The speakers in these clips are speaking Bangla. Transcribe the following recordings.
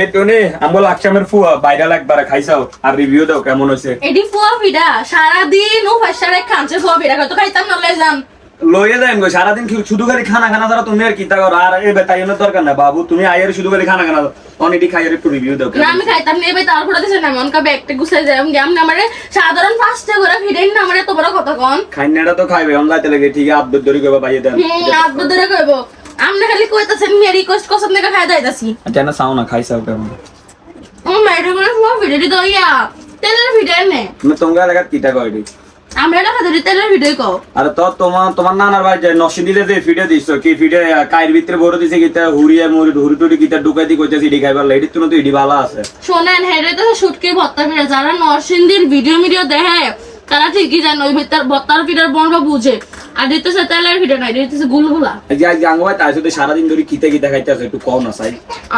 এই টনি আমল আকশামের ফুয়া ভাইরাল একবার খাইছাও আর রিভিউ দাও কেমন হইছে এডি ফুয়া ভিডা সারা দিন ও ফাশারে খানছে ফুয়া ভিডা কত খাইতাম না লয়ে যান লইয়ে যাইম গো সারা দিন শুধু খালি খানা খানা ছাড়া তুমি আর কিতা করো আর এই বেতাইনের দরকার না বাবু তুমি আইয়ার শুধু খালি খানা খানা অনেডি খাইয়ার একটু রিভিউ দাও না আমি খাইতাম না এবার তারপরে দিছে না মন কা ব্যাগটা গুছাই যাম গেম না আমারে সাধারণ ফাস্টে করে ফিরেন না আমারে তোমরা কত কোন খাইনাটা তো খাইবে অন যাইতে লাগে ঠিক আছে আব্দুর দরি কইবা বাইয়ে দেন আব্বু ধরে কইবো আমনে খালি কইতাছেন মি রিকোয়েস্ট করছেন না খাই দাইতাছি জানা চাও না খাইছাও কেমন ও মেরে করে ফুয়া ভিডিও দি দইয়া তেলের ভিডিও নে তুমি তোমরা লাগাত কিতা কইডি আমরা না খাদি তেলের ভিডিও কও আরে তো তোমার নানার বাড়ি যায় নসিদিলে যে ভিডিও দিছো কি ভিডিও কাইর ভিতরে বড় দিছে কিতা হুরিয়া মুড়ি হুরি টুরি কিতা ঢুকাই দি কইতাছি ইডি খাইবার লেডি তুমি তো ইডি ভালো আছে শোনেন হেরে তো শুটকি ভত্তা ভিডিও যারা নরসিংদীর ভিডিও দেখে তারা ঠিকই জানে ওই ভিতর ভত্তার ভিডিওর বন্ধ বুঝে আর দিতেছে তেলের ভিডিও নাই দিতেছে গুলগুলা এই যে আজ গাঙ্গবাই তাই শুধু সারা দিন ধরে কিতা কিতা খাইতাছে একটু কও না চাই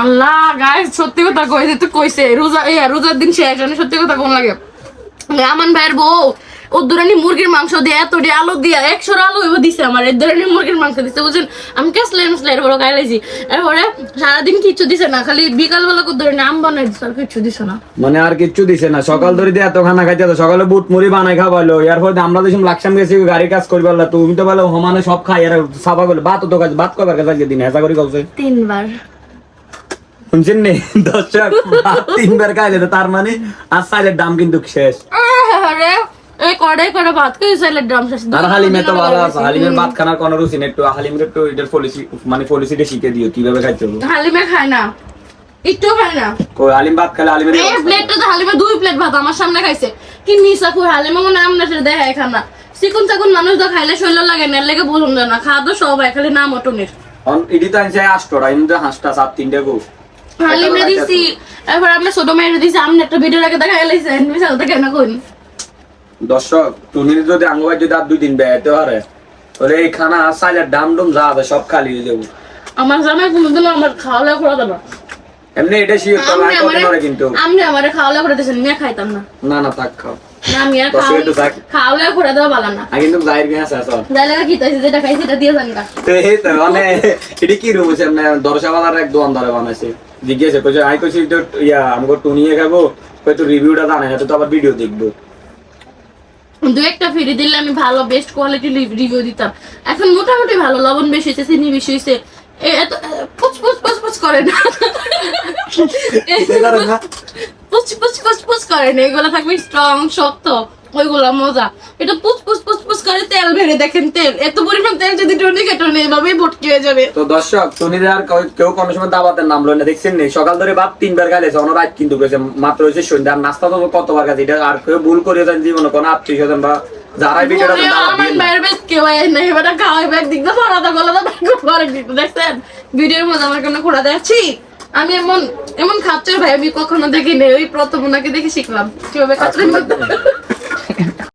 আল্লাহ গাইস সত্যি কথা কইছে তো কইছে রোজার দিন শেষ জানি সত্যি কথা কোন লাগে আমান ভাইয়ের বউ ও দুরানি মুরগির মাংস দিয়ে এত দিয়ে আলু দিয়ে 100 আলু এবার দিছে আমার এই দুরানি মুরগির মাংস দিছে বুঝছেন আমি কেসলেন বড় খাইলাইছি এরপরে সারাদিন কিছু দিছে না খালি বিকাল বেলা কো দুরানি আম বানাই দিছে আর কিছু দিছে না মানে আর কিছু দিছে না সকাল ধরে দিয়ে এত খানা খাইতে সকালে বুট মুড়ি বানাই খাওয়ালো এরপর আমরা দেশম লাকসাম গেছি গাড়ি কাজ করবার না তুমি তো বলো সমানে সব খাই আর সাফা করলে ভাত তো কাজ ভাত কবার কাজ দিন হেসা করে খাওছে 3 বার শুনছেন নে দর্শক 3 বার খাইলে তার মানে আর সাইলের দাম কিন্তু শেষ আরে এই কড়াই করে ভাত কই সাইলের দাম শেষ আর হালিমে তো ভালো আছে হালিমের ভাত খানার কোনো রুচি নেই একটু হালিমের একটু এটার পলিসিটা শিখে দিও কিভাবে খাইতে হবে হালিমে খায় না একটু খায় না কই হালিম ভাত খেলে হালিমের এই প্লেটটা তো হালিমে 2 প্লেট ভাত আমার সামনে খাইছে কি নিসা কই হালিমে মনে নাম না সেটা দেখায় খানা চিকন চাকন মানুষ তো খাইলে শরীর লাগে না লাগে বলুন না খাওয়া সবাই খালি নাম অটনের অন ইডি তো আনছে আষ্টরা ইন্দু হাঁসটা 7-3টা গো হালিমে দিছি এবার আমরা ছোট মেয়ের দিছি আমনে একটা ভিডিও লাগে দেখাই লাইছে এমনি সাথে কেন কই দর্শক তুমি যদি আঙ্গবাই যদি আর 2-3 বেতে পারে তাহলে এই খানা সাইলের দাম ডুম যা আছে সব খালি হয়ে যাবে আমার জামাই কোনদিন আমার খাওয়া করে দেবা এমনি এটা শিওর তো লাইক করতে পারে কিন্তু আমনে আমারে খাওয়া করে দিছেন আমি খাইতাম না না না থাক খাও না আমি আর খাওয়া করে দেওয়া ভালো না আগে কিন্তু জাহির গেছে আছে যাই লাগা কি তাইছে যেটা খাইছে সেটা দিয়ে জানি না তো এই তো মানে এটা কি রুম আছে মানে দর্শকওয়ালার এক দোকান ধরে বানাইছে জিজ্ঞাসা করছে আই কইছি তো ইয়া আমগো টুনিয়ে খাবো কই তো রিভিউটা জানে না তো আবার ভিডিও দেখবো দু একটা ফ্রি দিলে আমি ভালো বেস্ট কোয়ালিটি রিভিউ দিতাম এখন মোটামুটি ভালো লবণ বেশি হয়েছে চিনি বেশি হয়েছে এত পুচ পুচ পুচ পুচ করে না পুচ পুচ পুচ পুচ করে না এগুলো থাকবে স্ট্রং শক্ত ওইগুলো মজা এটা পুচ পুচ পুচ পুচ করে তেল ভেড়ে দেখেন তেল এত পরিমাণ তেল যদি টনি কেটনে এভাবেই ভটকে হয়ে যাবে তো দর্শক টনির আর কেউ কোনো সময় দাবাতের নাম লয় না দেখছেন নি সকাল ধরে ভাত 3 বার খাইছে অন্য রাত কিন্তু কইছে মাত্র হইছে সন্ধ্যা আর নাস্তা তো কতবার খাইছে এটা আর কেউ ভুল করে দেন জীবনে কোনো আত্মীয়স্বজন বা যারাই ভিডিওটা আমার বাইরে বেশ কেউ না এবারে খাওয়াই ব্যাগ দিক দাও আলাদা গলাটা ব্যাগ করে দিতে দেখছেন ভিডিওর মধ্যে আমার কোনো খোলা দেখছি আমি এমন খাচ্ছি ভাই আমি কখনো দেখিনি ওই প্রথম ওনাকে দেখে শিখলাম কিভাবে খাচ্ছে